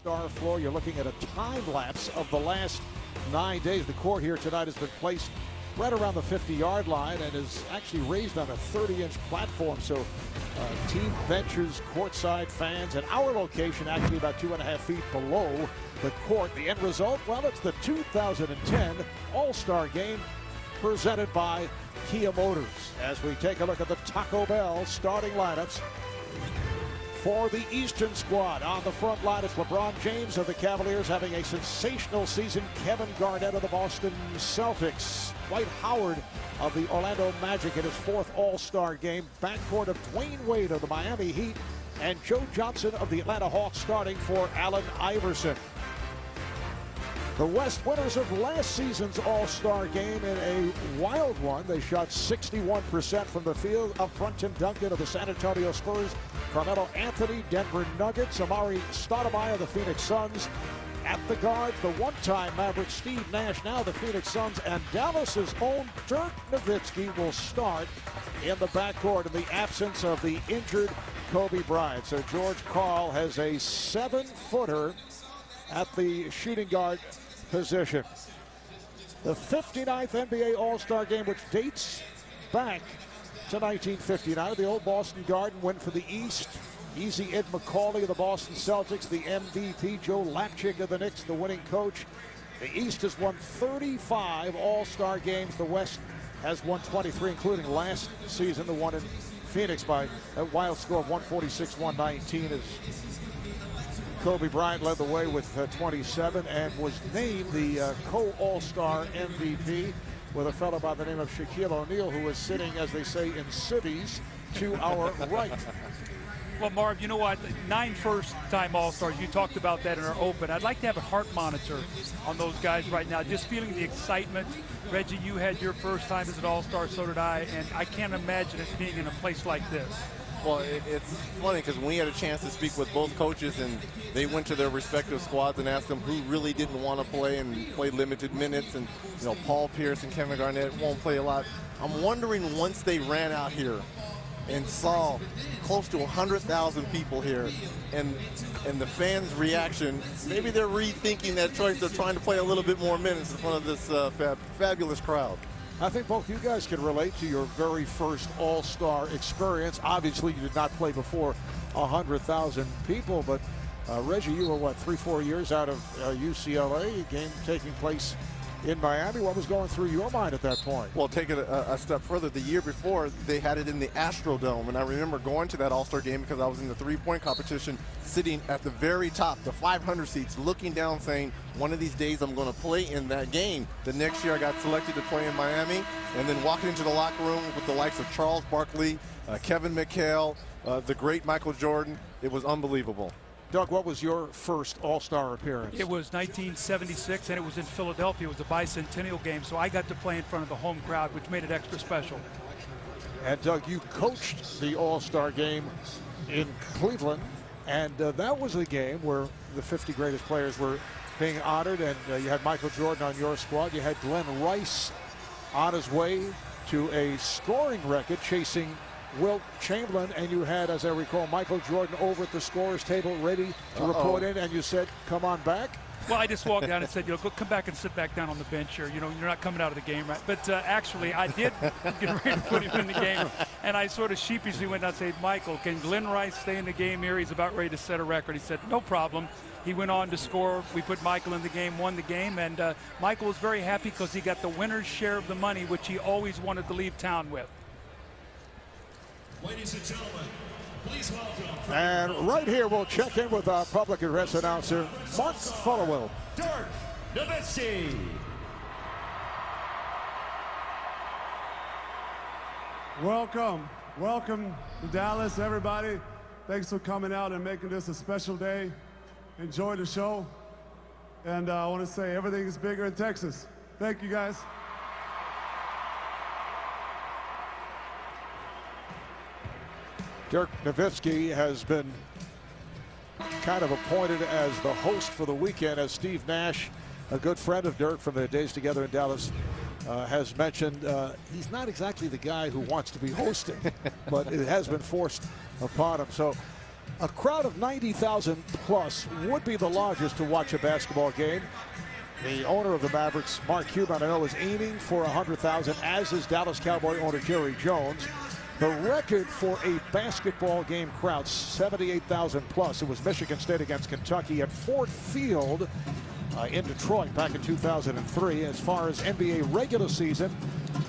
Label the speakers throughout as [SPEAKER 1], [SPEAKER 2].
[SPEAKER 1] All-Star floor. You're looking at a time lapse of the last 9 days. The court here tonight has been placed right around the 50-yard line and is actually raised on a 30-inch platform. So team benches, courtside fans, and our location actually about 2.5 feet below the court. The end result, well, it's the 2010 All-Star Game presented by Kia Motors. As we take a look at the Taco Bell starting lineups for the Eastern squad. On the front line, it's LeBron James of the Cavaliers having a sensational season. Kevin Garnett of the Boston Celtics. Dwight Howard of the Orlando Magic in his 4th All-Star game. Backcourt of Dwayne Wade of the Miami Heat and Joe Johnson of the Atlanta Hawks starting for Allen Iverson. The West winners of last season's All-Star game in a wild one. They shot 61% from the field. Up front, Tim Duncan of the San Antonio Spurs, Carmelo Anthony, Denver Nuggets, Amari Stoudemire of the Phoenix Suns. At the guard, the one-time Maverick Steve Nash, now the Phoenix Suns, and Dallas's own Dirk Nowitzki will start in the backcourt in the absence of the injured Kobe Bryant. So George Karl has a 7-footer at the shooting guard position. The 59th NBA All-Star game, which dates back to 1959. The old Boston Garden win for the East. Easy Ed Macaulay of the Boston Celtics, the MVP. Joe Lapchick of the Knicks, the winning coach. The East has won 35 All-Star games. The West has won 23, including last season, the one in Phoenix by a wild score of 146-119 as Kobe Bryant led the way with 27 and was named the co-All-Star MVP with a fellow by the name of Shaquille O'Neal, who is sitting, as they say, in civvies to our right.
[SPEAKER 2] Well, Marv, you know what? 9 first-time All-Stars. You talked about that in our open. I'd like to have a heart monitor on those guys right now, just feeling the excitement. Reggie, you had your first time as an All-Star, so did I, and I can't imagine it being in a place like this.
[SPEAKER 3] Well, it's funny because when we had a chance to speak with both coaches and they went to their respective squads and asked them who really didn't want to play and play limited minutes, and Paul Pierce and Kevin Garnett won't play a lot. I'm wondering, once they ran out here and saw close to 100,000 people here and the fans' reaction, maybe they're rethinking that choice. They're trying to play a little bit more minutes in front of this fabulous crowd.
[SPEAKER 1] I think both you guys can relate to your very first All-Star experience. Obviously, you did not play before 100,000 people, but Reggie, you were, what, 3-4 years out of UCLA, a game taking place in Miami. What was going through your mind at that point?
[SPEAKER 3] Well, take it a step further. The year before, they had it in the Astrodome, and I remember going to that All-Star game because I was in the three-point competition, sitting at the very top, the 500 seats, looking down, saying, one of these days I'm going to play in that game. The next year I got selected to play in Miami, and then walking into the locker room with the likes of Charles Barkley, Kevin McHale, the great Michael Jordan. It was unbelievable.
[SPEAKER 1] Doug, what was your first All-Star appearance?
[SPEAKER 2] It was 1976, and it was in Philadelphia. It was a bicentennial game, so I got to play in front of the home crowd, which made it extra special.
[SPEAKER 1] And Doug, you coached the All-Star game in Cleveland, and that was a game where the 50 greatest players were being honored, and you had Michael Jordan on your squad. You had Glenn Rice on his way to a scoring record, chasing Wilt Chamberlain, and you had, as I recall, Michael Jordan over at the scorer's table ready to report in, and you said, come on back.
[SPEAKER 2] Well, I just walked down and said, go come back and sit back down on the bench here. You're not coming out of the game, right? But actually, I did get ready to put him in the game, and I sort of sheepishly went down and said, Michael, can Glenn Rice stay in the game here? He's about ready to set a record. He said, no problem. He went on to score. We put Michael in the game, won the game, and Michael was very happy because he got the winner's share of the money, which he always wanted to leave town with.
[SPEAKER 4] Ladies and gentlemen, please welcome.
[SPEAKER 1] And right here, we'll check in with our public address announcer, Mark Followill.
[SPEAKER 4] Dirk Nowitzki.
[SPEAKER 5] Welcome to Dallas, everybody. Thanks for coming out and making this a special day. Enjoy the show. And I want to say everything is bigger in Texas. Thank you, guys.
[SPEAKER 1] Dirk Nowitzki has been kind of appointed as the host for the weekend, as Steve Nash, a good friend of Dirk from their days together in Dallas, has mentioned. He's not exactly the guy who wants to be hosting, but it has been forced upon him. So A crowd of 90,000 plus would be the largest to watch a basketball game. The owner of the Mavericks, Mark Cuban, I know, is aiming for 100,000, as is Dallas Cowboy owner Jerry Jones. The record for a basketball game crowd, 78,000 plus. It was Michigan State against Kentucky at Ford Field in Detroit back in 2003. As far as NBA regular season,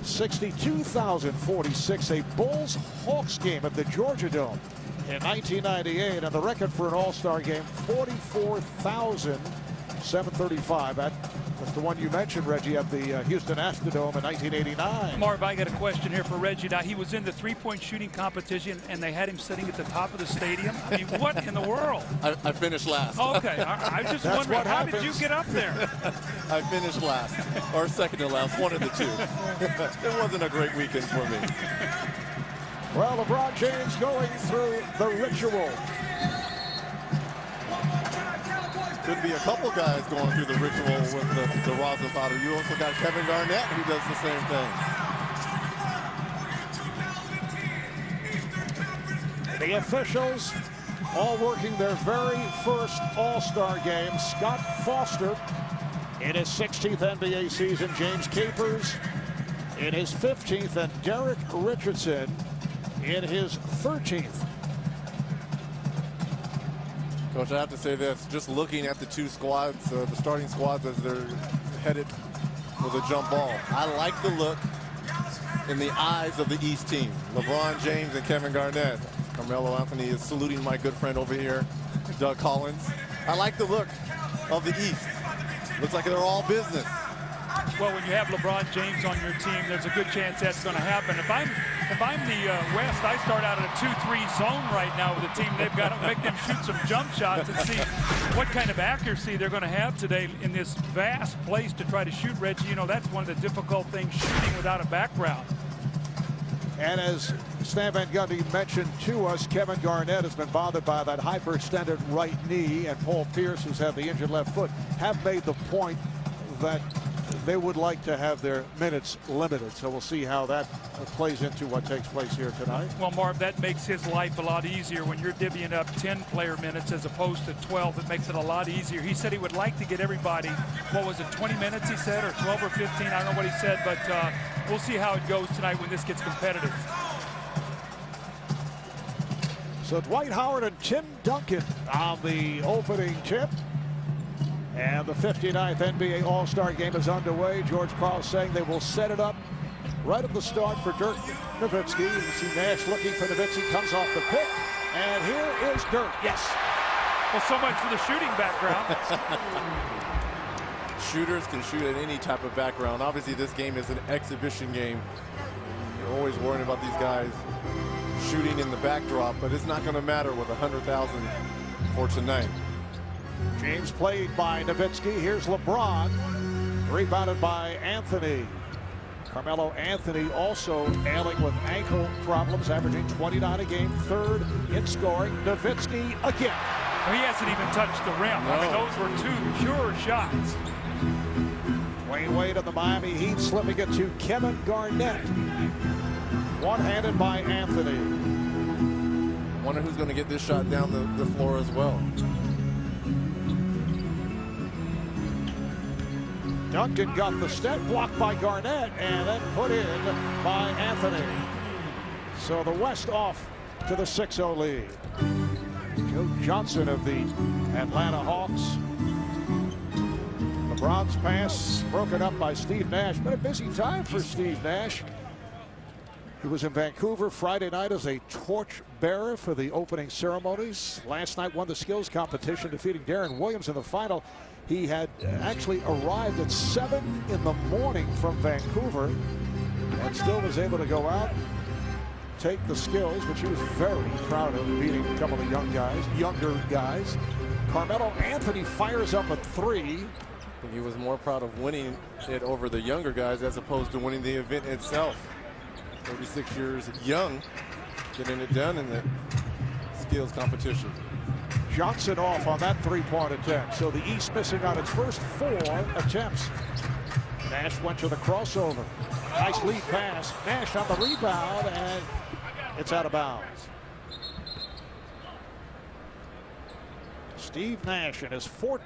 [SPEAKER 1] 62,046. A Bulls-Hawks game at the Georgia Dome in 1998, and the record for an All-Star game, 44,735. That was the one you mentioned, Reggie, at the Houston Astrodome in 1989.
[SPEAKER 2] Marv, I got a question here for Reggie. Now, he was in the three-point shooting competition, and they had him sitting at the top of the stadium. I mean, what in the world?
[SPEAKER 3] I finished last.
[SPEAKER 2] Okay, I just wondering, how did you get up there?
[SPEAKER 3] I finished last, or second to last, one of the two. It wasn't a great weekend for me.
[SPEAKER 1] Well, LeBron James going through the ritual.
[SPEAKER 3] Could be a couple guys going through the ritual with the rosin powder. You also got Kevin Garnett, who does the same thing.
[SPEAKER 1] The officials all working their very first All-Star game. Scott Foster in his 16th NBA season. James Capers in his 15th. And Derek Richardson in his 13th.
[SPEAKER 3] Coach, I have to say this, just looking at the two squads, the starting squads as they're headed for the jump ball, I like the look in the eyes of the East team. LeBron James and Kevin Garnett. Carmelo Anthony is saluting my good friend over here, Doug Collins. I like the look of the East. Looks like they're all business.
[SPEAKER 2] Well, when you have LeBron James on your team, there's a good chance that's going to happen. If I'm the West, I start out in a 2-3 zone right now with the team. They've got to make them shoot some jump shots and see what kind of accuracy they're going to have today in this vast place to try to shoot, Reggie. You know, that's one of the difficult things, shooting without a background.
[SPEAKER 1] And as Stan Van Gundy mentioned to us, Kevin Garnett has been bothered by that hyperextended right knee, and Paul Pierce, who's had the injured left foot, have made the point that they would like to have their minutes limited. So we'll see how that plays into what takes place here tonight.
[SPEAKER 2] Well, Marv, that makes his life a lot easier when you're divvying up 10 player minutes as opposed to 12. It makes it a lot easier. He said he would like to get everybody, what was it, 20 minutes he said, or 12 or 15? I don't know what he said, but we'll see how it goes tonight when this gets competitive.
[SPEAKER 1] So Dwight Howard and Tim Duncan on the opening tip. And the 59th NBA All-Star game is underway. George Karl saying they will set it up right at the start for Dirk Nowitzki. You see Nash looking for Nowitzki, comes off the pick. And here is Dirk. Yes.
[SPEAKER 2] Well, so much for the shooting background.
[SPEAKER 3] Shooters can shoot at any type of background. Obviously, this game is an exhibition game. You're always worrying about these guys shooting in the backdrop, but it's not going to matter with 100,000 for tonight.
[SPEAKER 1] James played by Nowitzki. Here's LeBron. Rebounded by Anthony. Carmelo Anthony also ailing with ankle problems, averaging 29 a game, third in scoring. Nowitzki again.
[SPEAKER 2] Well, he hasn't even touched the rim. No. I mean, those were two pure shots.
[SPEAKER 1] Dwayne Wade of the Miami Heat slipping it to Kevin Garnett. One-handed by Anthony.
[SPEAKER 3] Wonder who's going to get this shot down the floor as well.
[SPEAKER 1] Duncan got the step, blocked by Garnett, and then put in by Anthony. So the West off to the 6-0 lead. Joe Johnson of the Atlanta Hawks. LeBron's pass broken up by Steve Nash. Been a busy time for Steve Nash. He was in Vancouver Friday night as a torch bearer for the opening ceremonies. Last night won the skills competition, defeating Darren Williams in the final. He had actually arrived at 7 in the morning from Vancouver and still was able to go out, take the skills, which he was very proud of, beating a couple of younger guys. Carmelo Anthony fires up a 3.
[SPEAKER 3] I think he was more proud of winning it over the younger guys as opposed to winning the event itself. 36 years young, getting it done in the skills competition.
[SPEAKER 1] Johnson off on that three-point attempt. So the East missing on its first 4 attempts. Nash went to the crossover. Nice lead pass. Nash on the rebound, and it's out of bounds. Steve Nash in his 14th